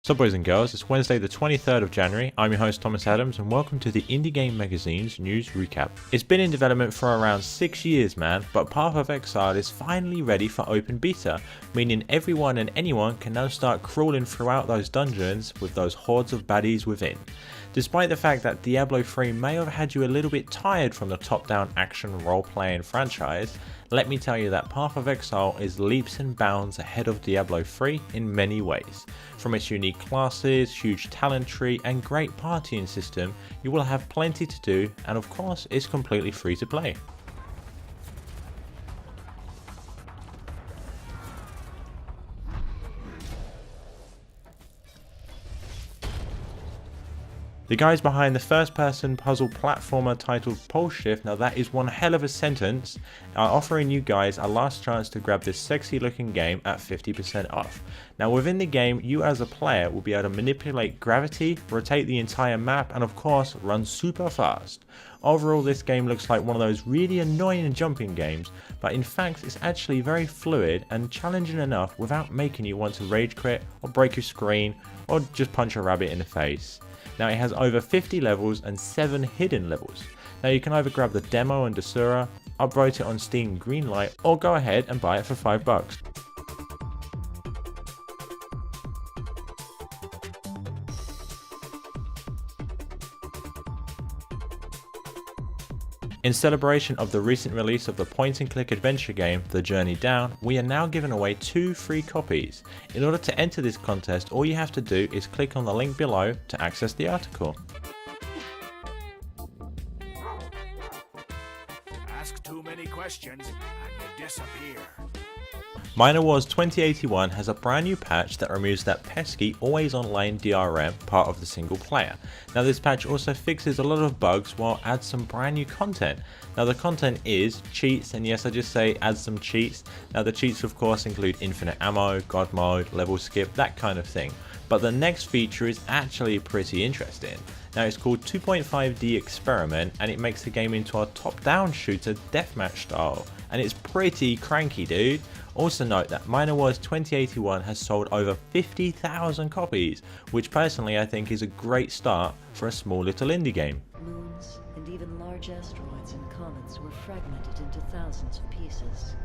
So boys and girls, it's Wednesday the 23rd of January, I'm your host Thomas Adams and welcome to the Indie Game Magazine's News Recap. It's been in development for around 6 years man, but Path of Exile is finally ready for open beta, meaning everyone and anyone can now start crawling throughout those dungeons with those hordes of baddies within. Despite the fact that Diablo 3 may have had you a little bit tired from the top-down action role-playing franchise, let me tell you that Path of Exile is leaps and bounds ahead of Diablo 3 in many ways. From its unique classes, huge talent tree and great partying system, you will have plenty to do, and of course it's completely free to play. The guys behind the first person puzzle platformer titled Pole Shift, now that is one hell of a sentence, are offering you guys a last chance to grab this sexy looking game at 50% off. Now within the game, you as a player will be able to manipulate gravity, rotate the entire map and of course run super fast. Overall this game looks like one of those really annoying jumping games, but in fact it's actually very fluid and challenging enough without making you want to rage quit or break your screen or just punch a rabbit in the face. Now it has over 50 levels and 7 hidden levels. Now you can either grab the demo and Desura, upvote it on Steam Greenlight, or go ahead and buy it for $5. In celebration of the recent release of the point-and-click adventure game, The Journey Down, we are now giving away 2 free copies. In order to enter this contest, all you have to do is click on the link below to access the article. Ask too many questions and you disappear. Miner Wars 2081 has a brand new patch that removes that pesky always online DRM part of the single player. Now this patch also fixes a lot of bugs while adds some brand new content. Now the content is cheats, and yes I just say add some cheats. Now the cheats of course include infinite ammo, god mode, level skip, that kind of thing. But the next feature is actually pretty interesting. Now it's called 2.5D Experiment and it makes the game into a top-down shooter deathmatch style. And it's pretty cranky dude. Also note that Miner Wars 2081 has sold over 50,000 copies, which personally I think is a great start for a small little indie game. Moons and even large asteroids and comets were fragmented into thousands of pieces,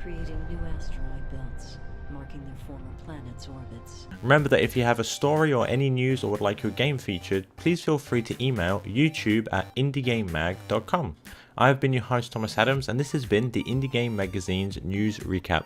creating new asteroid belts, marking their former planets' orbits. Remember that if you have a story or any news or would like your game featured, please feel free to email youtube@indiegamemag.com. I have been your host Thomas Adams and this has been the Indie Game Magazine's News Recap.